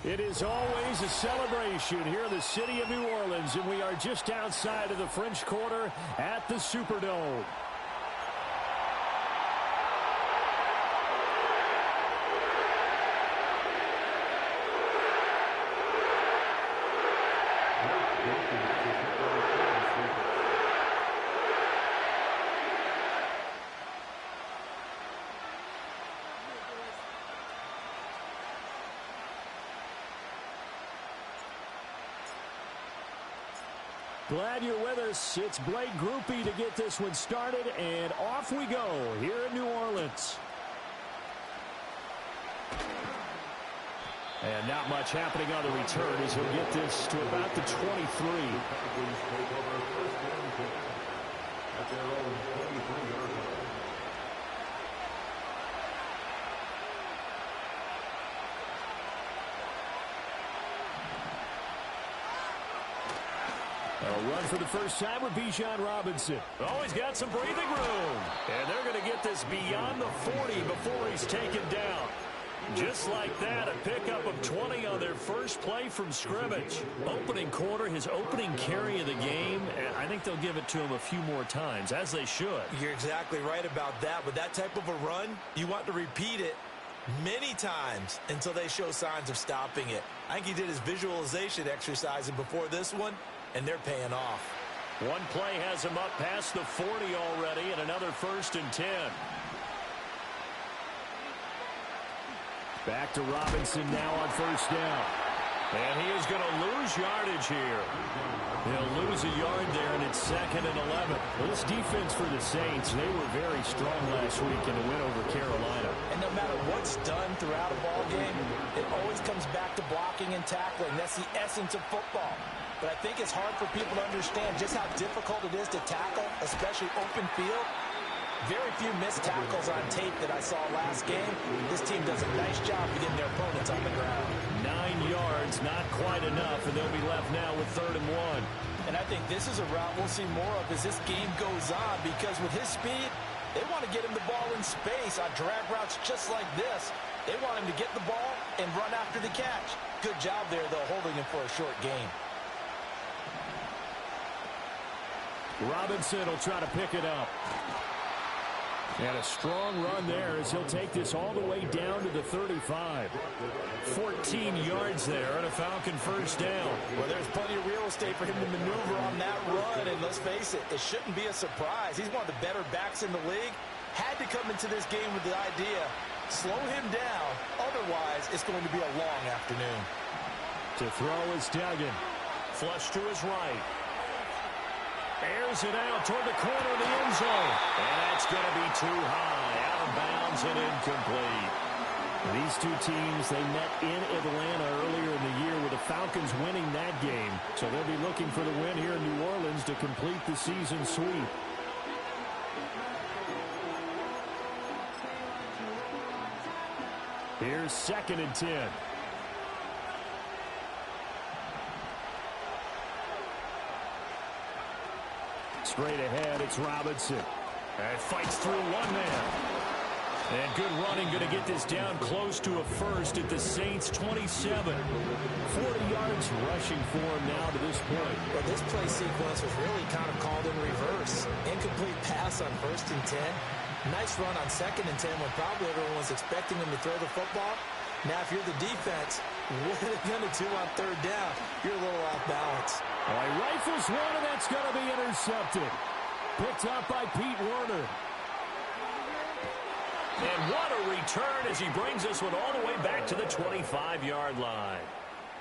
It is always a celebration here in the city of New Orleans, and we are just outside of the French Quarter at the Superdome. Glad you're with us. It's Blake Groupie to get this one started, and off we go here in New Orleans. And not much happening on the return as he'll get this to about the 23. A run for the first time with Bijan Robinson. Oh, he's got some breathing room. And they're going to get this beyond the 40 before he's taken down. Just like that, a pickup of 20 on their first play from scrimmage. Opening quarter, his opening carry of the game, and I think they'll give it to him a few more times, as they should. You're exactly right about that. With that type of a run, you want to repeat it many times until they show signs of stopping it. I think he did his visualization exercise before this one, and they're paying off. One play has him up past the 40 already, and another 1st and 10. Back to Robinson now on 1st down. And he is going to lose yardage here. He'll lose a yard there, and it's 2nd and 11. Well, this defense for the Saints, they were very strong last week in a win over Carolina. And no matter what's done throughout a ball game, it always comes back to blocking and tackling. That's the essence of football. But I think it's hard for people to understand just how difficult it is to tackle, especially open field. Very few missed tackles on tape that I saw last game. This team does a nice job of getting their opponents on the ground. 9 yards, not quite enough, and they'll be left now with 3rd and 1. And I think this is a route we'll see more of as this game goes on, because with his speed, they want to get him the ball in space on drag routes just like this. They want him to get the ball and run after the catch. Good job there, though, holding him for a short gain. Robinson will try to pick it up. And a strong run there as he'll take this all the way down to the 35. 14 yards there and a Falcon 1st down. Well, there's plenty of real estate for him to maneuver on that run. And let's face it, it shouldn't be a surprise. He's one of the better backs in the league. Had to come into this game with the idea, slow him down. Otherwise, it's going to be a long afternoon. To throw is Duggan. Flush to his right. Airs it out toward the corner of the end zone. And that's going to be too high. Out of bounds and incomplete. These two teams, they met in Atlanta earlier in the year with the Falcons winning that game. So they'll be looking for the win here in New Orleans to complete the season sweep. Here's 2nd and 10. Straight ahead, it's Robinson. And fights through one man. And good running, going to get this down close to a 1st at the Saints' 27. 40 yards rushing for him now to this point. Well, this play sequence was really kind of called in reverse. Incomplete pass on 1st and 10. Nice run on 2nd and 10 when probably everyone was expecting him to throw the football. Now, if you're the defense, what are they going to do on 3rd down? You're a little off balance. Well, he rifles one, and that's going to be intercepted. Picked up by Pete Werner. And what a return as he brings this one all the way back to the 25-yard line.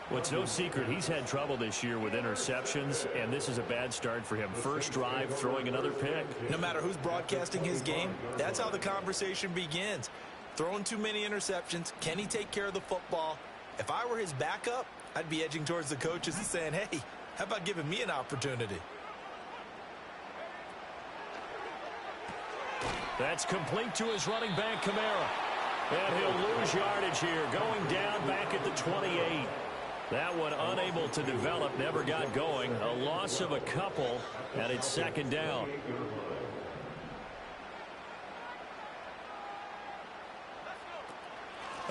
Well, it's no secret he's had trouble this year with interceptions, and this is a bad start for him. First drive, throwing another pick. No matter who's broadcasting his game, that's how the conversation begins. Throwing too many interceptions. Can he take care of the football? If I were his backup, I'd be edging towards the coaches and saying, hey, how about giving me an opportunity? That's complete to his running back, Kamara. And he'll lose yardage here, going down back at the 28. That one unable to develop, never got going. A loss of a couple, and it's 2nd down.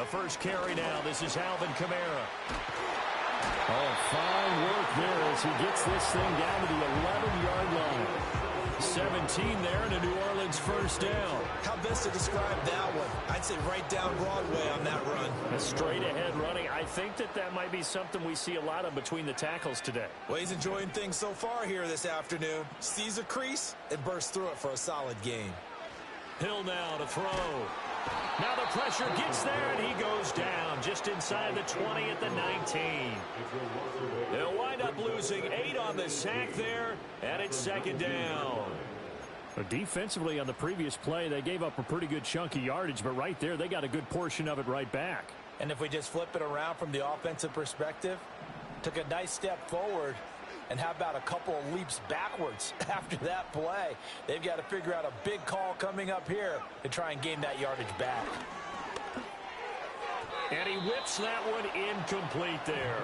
A first carry now. This is Alvin Kamara. Oh, fine work there as he gets this thing down to the 11-yard line. 17 there and a New Orleans first down. How best to describe that one? I'd say right down Broadway on that run. A straight-ahead running. I think that might be something we see a lot of between the tackles today. Well, he's enjoying things so far here this afternoon. Sees a crease and bursts through it for a solid gain. Hill now to throw. Now the pressure gets there, and he goes down just inside the 20 at the 19. They'll wind up losing 8 on the sack there, and it's second down. But defensively on the previous play, they gave up a pretty good chunk of yardage, but right there, they got a good portion of it right back. And if we just flip it around from the offensive perspective, took a nice step forward, and how about a couple of leaps backwards after that play? They've got to figure out a big call coming up here to try and gain that yardage back. And he whips that one incomplete there.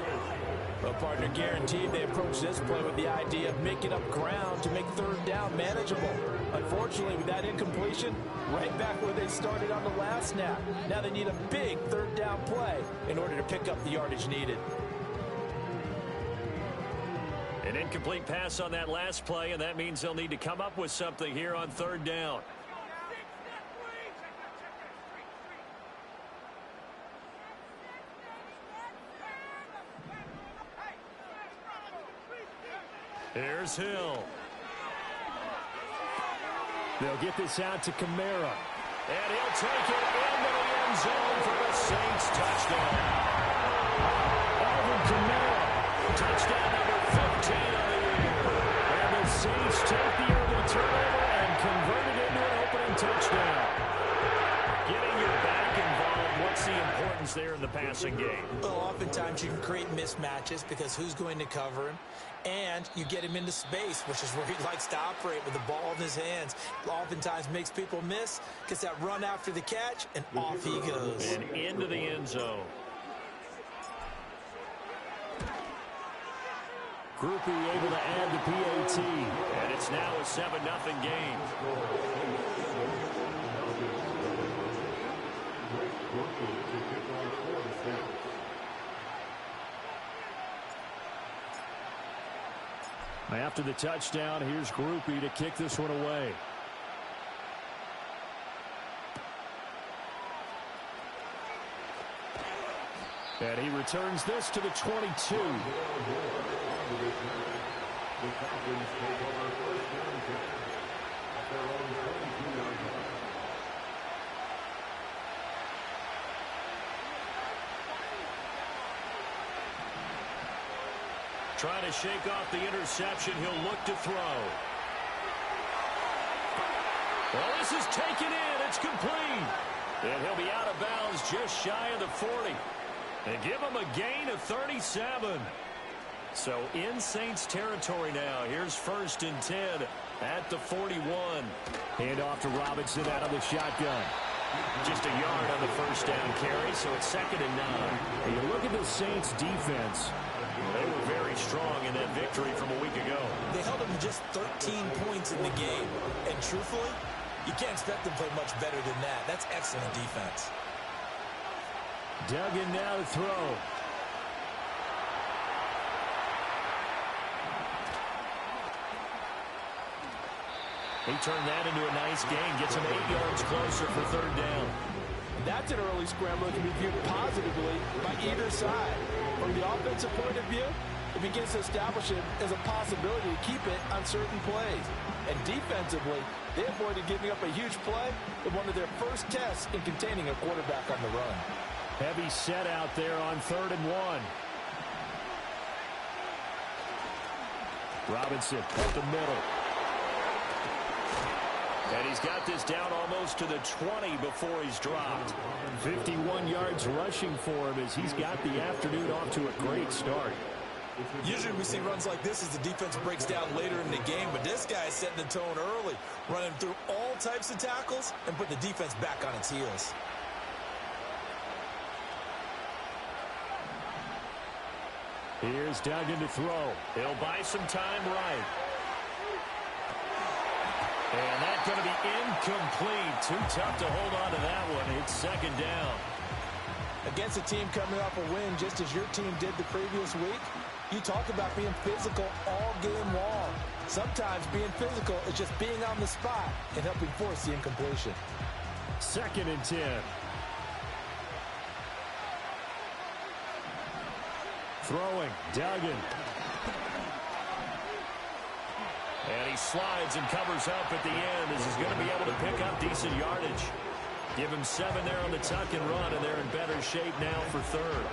Well, partner, guaranteed they approach this play with the idea of making up ground to make third down manageable. Unfortunately, with that incompletion, right back where they started on the last snap. Now they need a big third down play in order to pick up the yardage needed. An incomplete pass on that last play, and that means they'll need to come up with something here on third down. Here's Hill. They'll get this out to Kamara. And he'll take it into the end zone for the Saints touchdown. Alvin Kamara. Touchdown number 15 of the year. And the Saints take the early turnover and convert it into an opening touchdown. Getting your back involved, what's the importance there in the passing game? Well, oftentimes you can create mismatches because who's going to cover him? And you get him into space, which is where he likes to operate with the ball in his hands. Oftentimes makes people miss, gets that run after the catch, and off he goes. And into the end zone. Groupie able to add the PAT. And it's now a 7-0 game. After the touchdown, here's Groupie to kick this one away. And he returns this to the 22. Trying to shake off the interception. He'll look to throw. Well, this is taken in. It's complete. And he'll be out of bounds just shy of the 40. They give him a gain of 37. So in Saints territory now. Here's 1st and 10 at the 41. Hand off to Robinson out of the shotgun. Just a yard on the first down carry, so it's 2nd and 9. And you look at the Saints defense. They were very strong in that victory from a week ago. They held them to just 13 points in the game. And truthfully, you can't expect them to play much better than that. That's excellent defense. Duggan now to throw. He turned that into a nice gain. Gets him 8 yards closer for third down. That's an early scramble that can be viewed positively by either side. From the offensive point of view, it begins to establish it as a possibility to keep it on certain plays. And defensively, they avoided giving up a huge play in one of their first tests in containing a quarterback on the run. Heavy set out there on 3rd and 1. Robinson up the middle. And he's got this down almost to the 20 before he's dropped. 51 yards rushing for him as he's got the afternoon off to a great start. Usually we see runs like this as the defense breaks down later in the game, but this guy is setting the tone early, running through all types of tackles and putting the defense back on its heels. Here's Duggan to throw. He'll buy some time right. And that's going to be incomplete. Too tough to hold on to that one. It's 2nd down. Against a team coming off a win just as your team did the previous week, you talk about being physical all game long. Sometimes being physical is just being on the spot and helping force the incompletion. 2nd and 10. Throwing, Duggan. And he slides and covers up at the end as he's going to be able to pick up decent yardage. Give him 7 there on the tuck and run, and they're in better shape now for 3rd.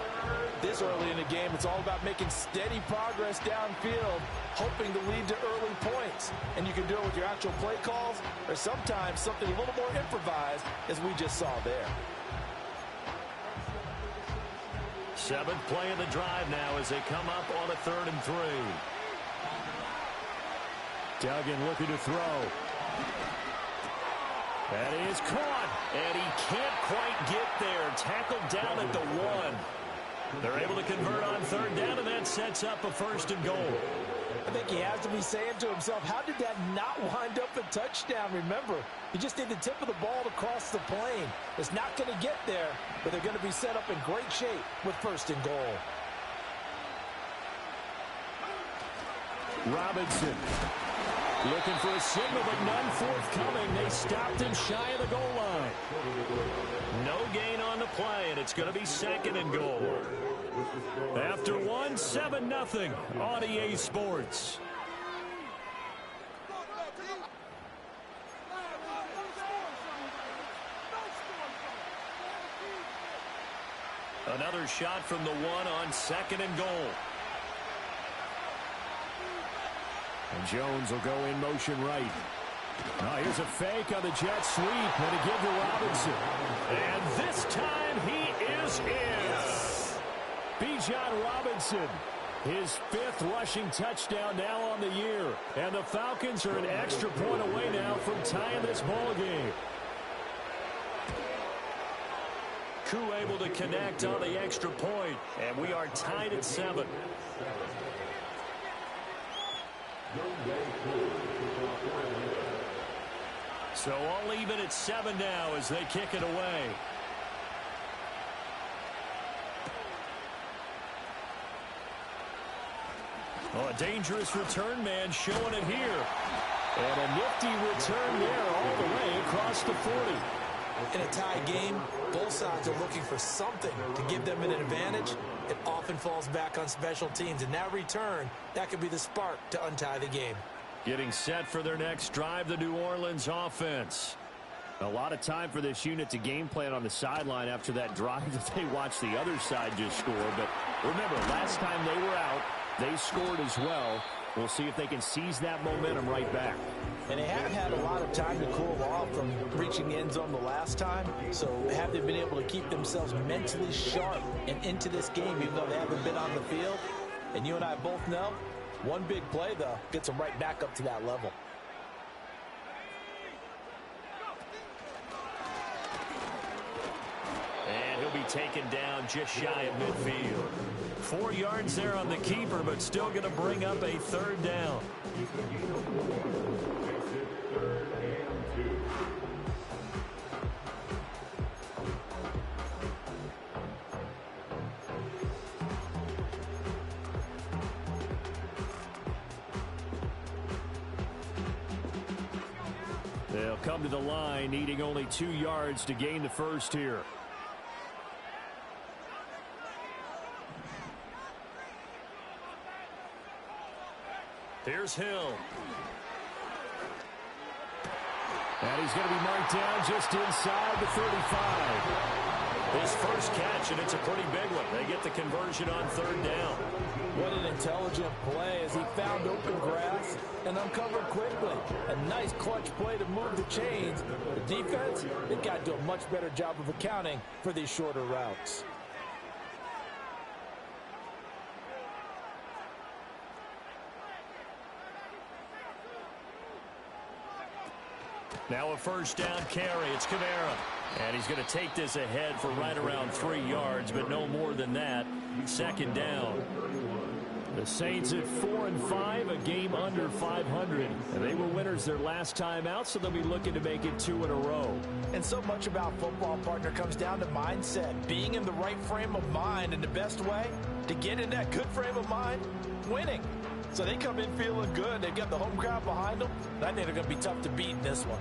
This early in the game, it's all about making steady progress downfield, hoping to lead to early points. And you can do it with your actual play calls or sometimes something a little more improvised, as we just saw there. 7th play of the drive now as they come up on a 3rd and 3. Duggan looking to throw. That is caught, and he can't quite get there. Tackled down at the 1. They're able to convert on 3rd down, and that sets up a 1st and goal. I think he has to be saying to himself, how did that not wind up a touchdown? Remember, you just need the tip of the ball to cross the plane. It's not going to get there, but they're going to be set up in great shape with 1st and goal. Robinson looking for a signal, but none forthcoming. They stopped him shy of the goal line. No gain on the play, and it's going to be 2nd and goal. After 1, 7-0 on EA Sports. Another shot from the 1 on 2nd and goal. And Jones will go in motion right. Now here's a fake on the jet sweep, and a give to Robinson. And this time he is in. Bijan Robinson, his 5th rushing touchdown now on the year. And the Falcons are an extra point away now from tying this ball game. Koo able to connect on the extra point, and we are tied at 7. So all even at 7 now as they kick it away. Oh, a dangerous return man showing it here. And a nifty return there all the way across the 40. In a tie game, both sides are looking for something to give them an advantage. It often falls back on special teams, and that return, that could be the spark to untie the game. Getting set for their next drive, the New Orleans offense. A lot of time for this unit to game plan on the sideline after that drive that they watched the other side just score. But remember, last time they were out, they scored as well. We'll see if they can seize that momentum right back. And they haven't had a lot of time to cool off from reaching the end zone the last time. So have they been able to keep themselves mentally sharp and into this game, even though they haven't been on the field? And you and I both know, one big play, though, gets them right back up to that level. And he'll be taken down just shy of midfield. 4 yards there on the keeper, but still going to bring up a 3rd down. They'll come to the line, needing only 2 yards to gain the 1st here. Here's Hill. And he's going to be marked down just inside the 35. His first catch, and it's a pretty big one. They get the conversion on 3rd down. What an intelligent play as he found open grass and uncovered quickly. A nice clutch play to move the chains. The defense, they've got to do a much better job of accounting for these shorter routes. Now a 1st down carry. It's Kamara. And he's going to take this ahead for right around 3 yards, but no more than that. 2nd down. The Saints at 4-5, a game under 500. And they were winners their last time out, so they'll be looking to make it 2 in a row. And so much about football, partner, comes down to mindset. Being in the right frame of mind, and the best way to get in that good frame of mind, winning. So they come in feeling good. They've got the home crowd behind them. I think they're going to be tough to beat in this one.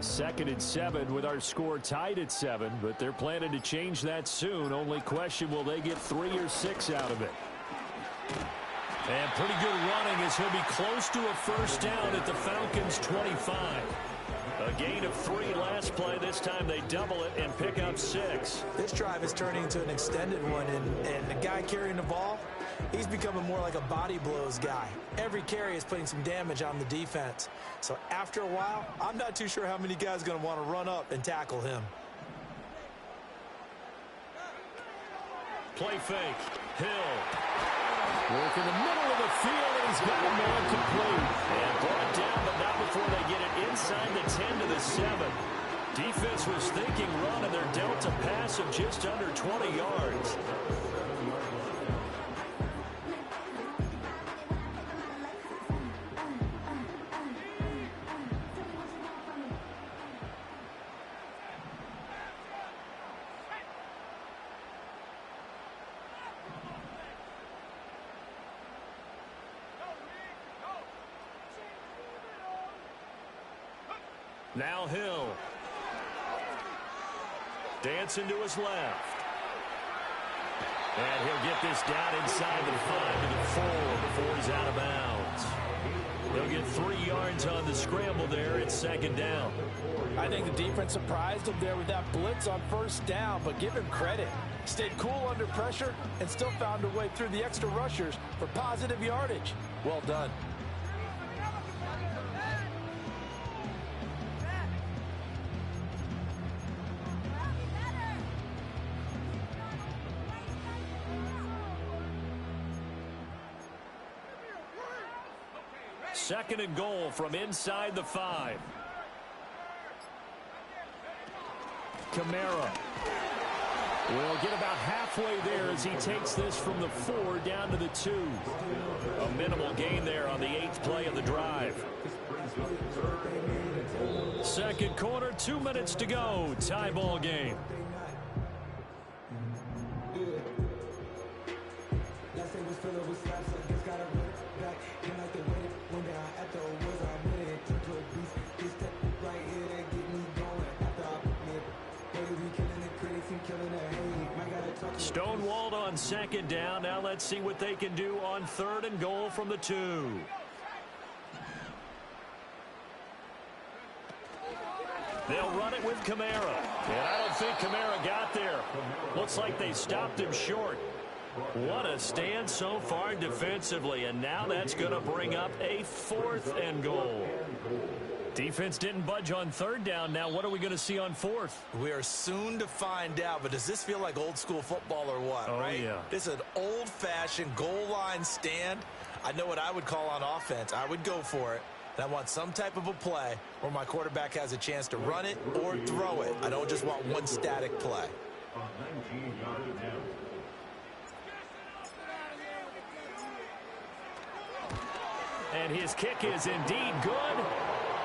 Second and 7 with our score tied at 7, but they're planning to change that soon. Only question, will they get 3 or 6 out of it? And pretty good running as he'll be close to a first down at the Falcons' 25. A gain of 3 last play. This time they double it and pick up 6. This drive is turning into an extended one, and the guy carrying the ball, he's becoming more like a body blows guy. Every carry is putting some damage on the defense. So after a while, I'm not too sure how many guys are going to want to run up and tackle him. Play fake. Hill. Work in the middle of the field, and he's got a man complete. And brought down, but not before they get it inside the 10 to the 7. Defense was thinking run, and they're dealt a pass of just under 20 yards. Now Hill. Dancing to his left. And he'll get this down inside the 5 to the 4 before he's out of bounds. They'll get 3 yards on the scramble there. It's second down. I think the defense surprised him there with that blitz on first down, but give him credit. Stayed cool under pressure and still found a way through the extra rushers for positive yardage. Well done. Second and goal from inside the 5. Kamara will get about halfway there as he takes this from the 4 down to the 2. A minimal gain there on the 8th play of the drive. Second quarter, 2 minutes to go. Tie ball game. Stonewalled on second down. Now let's see what they can do on third and goal from the 2. They'll run it with Kamara. And I don't think Kamara got there. Looks like they stopped him short. What a stand so far defensively. And now that's going to bring up a 4th and goal. Defense didn't budge on third down. Now what are we going to see on 4th? We are soon to find out, but does this feel like old school football or what? Oh, right? Yeah. This is an old-fashioned goal line stand. I know what I would call on offense. I would go for it. And I want some type of a play where my quarterback has a chance to run it or throw it. I don't just want one static play. And his kick is indeed good.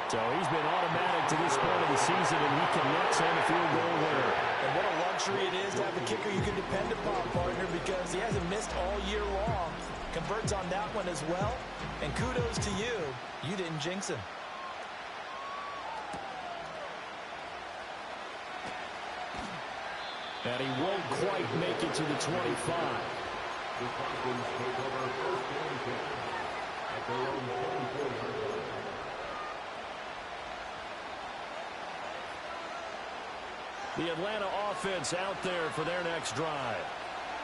So he's been automatic to this point of the season, and he connects on the field goal winner. And what a luxury it is to have a kicker you can depend upon, partner, because he hasn't missed all year long. Converts on that one as well. And kudos to you. You didn't jinx him. And he won't quite make it to the 25. The Atlanta offense out there for their next drive.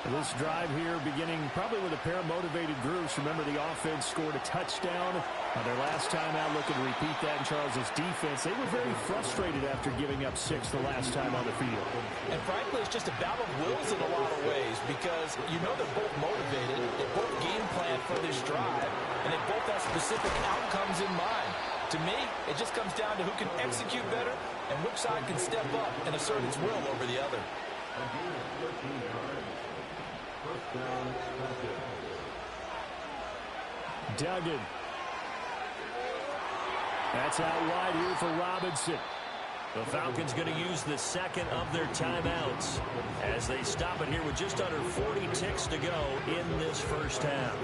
This drive here beginning probably with a pair of motivated groups. Remember, the offense scored a touchdown their last time out. Looking to repeat that in Charles's defense. They were very frustrated after giving up 6 the last time on the field. And frankly, it's just a battle of wills in a lot of ways, because you know they're both motivated. They both game plan for this drive, and they both have specific outcomes in mind. To me, it just comes down to who can execute better and which side can step up and assert its will over the other. Duggan. That's out wide here for Robinson. The Falcons going to use the second of their timeouts as they stop it here with just under 40 ticks to go in this first half.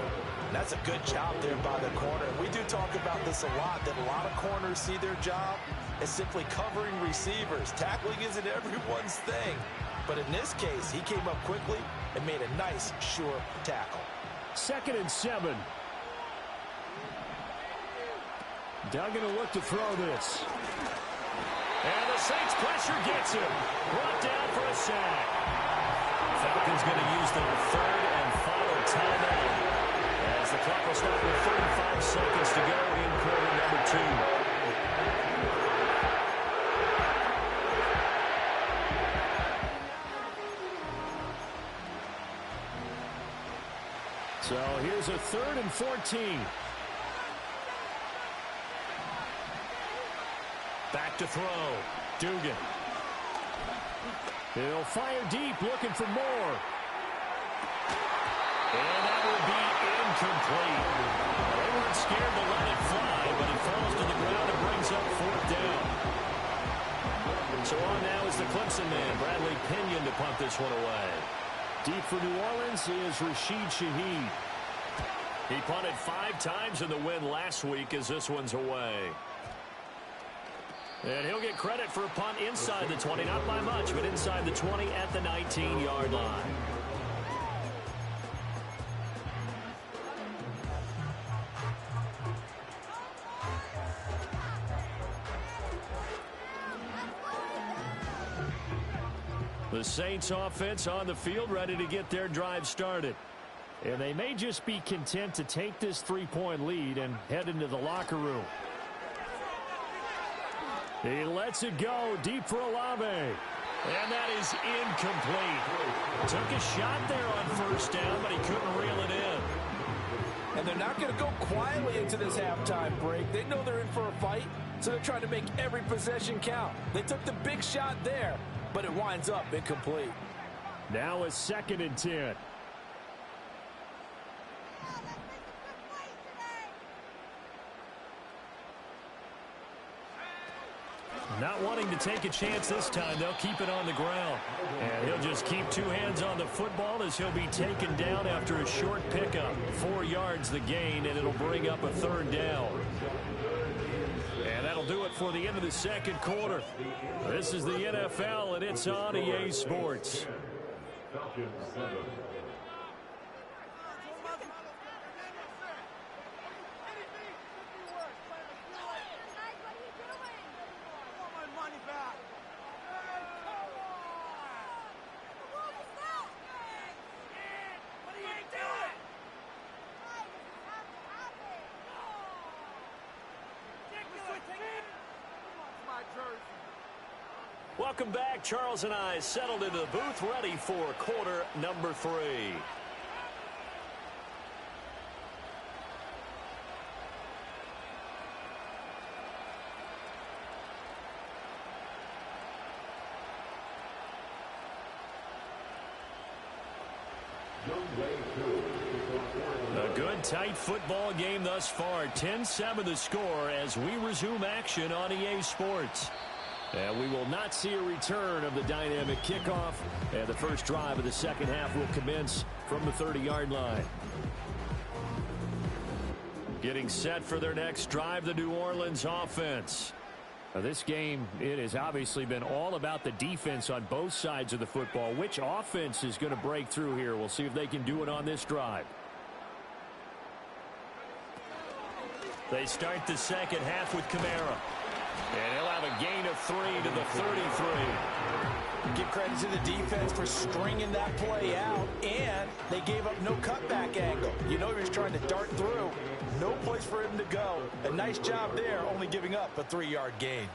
That's a good job there by the corner. We do talk about this a lot, that a lot of corners see their job as simply covering receivers. Tackling isn't everyone's thing. But in this case, he came up quickly and made a nice, sure tackle. 2nd and 7. Duggan will look to throw this. And the Saints pressure gets him. Brought down for a sack. Falcons going to use their 3rd and final timeout as the clock will stop with 35 seconds to go in quarter number 2. So here's a 3rd and 14. Back to throw. Dugan. He'll fire deep, looking for more. And that will be incomplete. They weren't scared to let it fly, but it falls to the ground and brings up 4th down. So on now is the Clemson man, Bradley Pinion, to punt this one away. Deep for New Orleans is Rashid Shaheed. He punted 5 times in the win last week as this one's away. And he'll get credit for a punt inside the 20, not by much, but inside the 20 at the 19-yard line. The Saints offense on the field, ready to get their drive started. And they may just be content to take this 3-point lead and head into the locker room. He lets it go deep for Olave. And that is incomplete. Took a shot there on 1st down, but he couldn't reel it in. And they're not going to go quietly into this halftime break. They know they're in for a fight, so they're trying to make every possession count. They took the big shot there, but it winds up incomplete. Now a 2nd and 10. Not wanting to take a chance this time, they'll keep it on the ground. And he'll just keep 2 hands on the football as he'll be taken down after a short pickup. 4 yards the gain, and it'll bring up a 3rd down. And that'll do it for the end of the 2nd quarter. This is the NFL, and it's on EA Sports. Welcome back. Charles and I settled into the booth, ready for quarter number 3. A good, tight football game thus far. 10-7 the score as we resume action on EA Sports. And we will not see a return of the dynamic kickoff. And the first drive of the 2nd half will commence from the 30-yard line. Getting set for their next drive, the New Orleans offense. Now this game, it has obviously been all about the defense on both sides of the football. Which offense is going to break through here? We'll see if they can do it on this drive. They start the 2nd half with Kamara. And he'll have a gain of 3 to the 33. Give credit to the defense for stringing that play out, and they gave up no cutback angle. You know he was trying to dart through. No place for him to go. A nice job there, only giving up a 3-yard gain.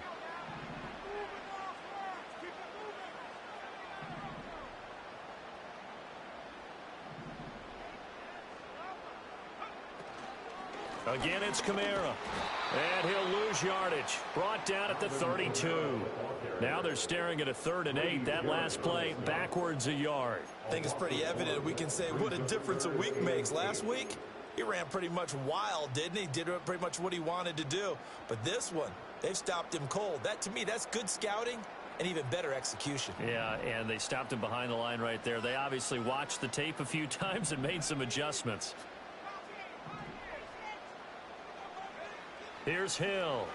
Again, it's Kamara. And he'll lose yardage. Brought down at the 32. Now they're staring at a 3rd and 8. That last play backwards a yard. I think it's pretty evident. We can say what a difference a week makes. Last week, he ran pretty much wild, didn't he? Did pretty much what he wanted to do. But this one, they've stopped him cold. That, to me, that's good scouting and even better execution. Yeah, and they stopped him behind the line right there. They obviously watched the tape a few times and made some adjustments. Here's Hill.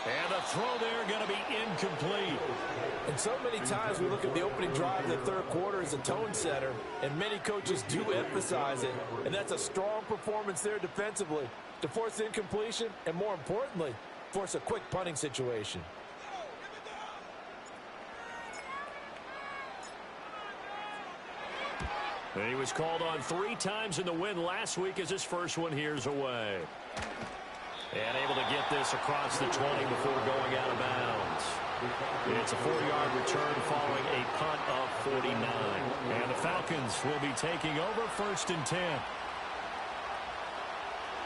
And the throw there going to be incomplete. And so many times we look at the opening drive of the third quarter as a tone setter, and many coaches do emphasize it. And that's a strong performance there defensively to force incompletion and, more importantly, force a quick punting situation. And he was called on 3 times in the win last week as his first one here's away. And able to get this across the 20 before going out of bounds. It's a 4-yard return following a punt of 49. And the Falcons will be taking over 1st and 10.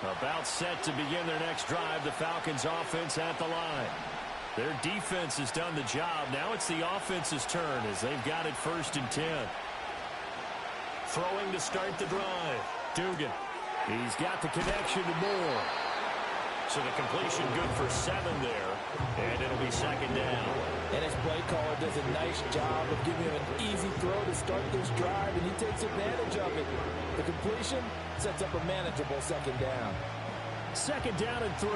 About set to begin their next drive. The Falcons offense at the line. Their defense has done the job. Now it's the offense's turn as they've got it 1st and 10. Throwing to start the drive. Dugan. He's got the connection to Moore. So the completion good for 7 there. And it'll be 2nd down. And his play caller does a nice job of giving him an easy throw to start this drive, and he takes advantage of it. The completion sets up a manageable 2nd down. 2nd down and 3.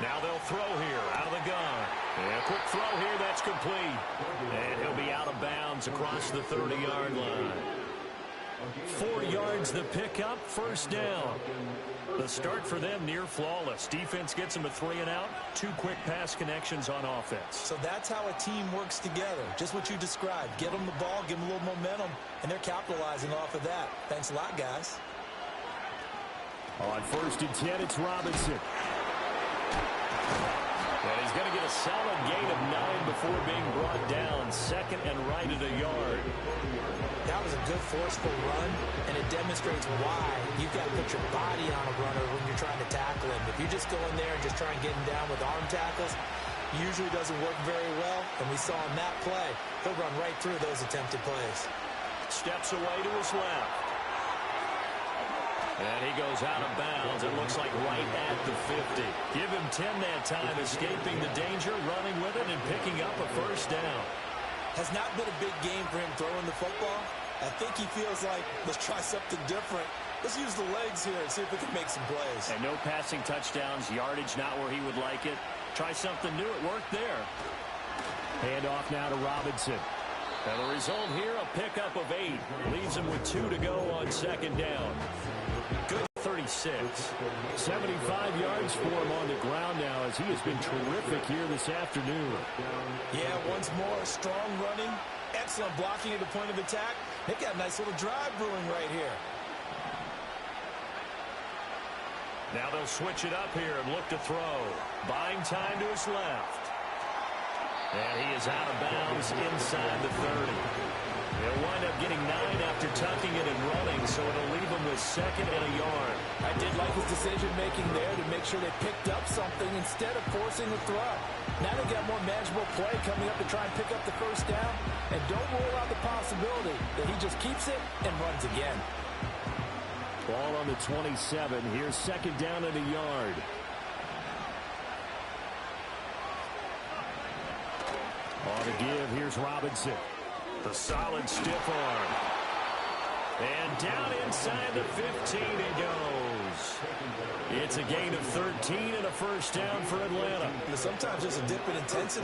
Now they'll throw here out of the gun. And a quick throw here, that's complete. And he'll be out of bounds across the 30-yard line. 4 yards the pickup, 1st down. The start for them near flawless. Defense gets them a 3 and out. 2 quick pass connections on offense. So that's how a team works together. Just what you described. Get them the ball, give them a little momentum, and they're capitalizing off of that. Thanks a lot, guys. On 1st and 10, it's Robinson. And he's going to get a solid gain of 9 before being brought down. 2nd and right at a yard. That was a good forceful run, and it demonstrates why you've got to put your body on a runner when you're trying to tackle him. If you just go in there and just try and get him down with arm tackles, usually doesn't work very well. And we saw in that play, he'll run right through those attempted plays. Steps away to his left. And he goes out of bounds. It looks like right at the 50. Give him 10 that time, escaping the danger, running with it, and picking up a 1st down. Has not been a big game for him throwing the football. I think he feels like, let's try something different. Let's use the legs here and see if we can make some plays. And no passing touchdowns, yardage not where he would like it. Try something new. It worked there. Hand off now to Robinson. And the result here, a pickup of 8. Leaves him with 2 to go on 2nd down. Good 36. 75 yards for him on the ground now as he has been terrific here this afternoon. Yeah, once more, strong running, excellent blocking at the point of attack. They've got a nice little drive brewing right here. Now they'll switch it up here and look to throw. Buying time to his left. And he is out of bounds inside the 30. He'll wind up getting 9 after tucking it and running, so it'll leave him with 2nd and a yard. I did like his decision-making there to make sure they picked up something instead of forcing a throw. Now they've got more manageable play coming up to try and pick up the 1st down, and don't rule out the possibility that he just keeps it and runs again. Ball on the 27. Here's 2nd down and a yard. On the give, here's Robinson. The solid stiff arm. And down inside the 15 it goes. It's a gain of 13 and a 1st down for Atlanta. Sometimes there's a dip in intensity.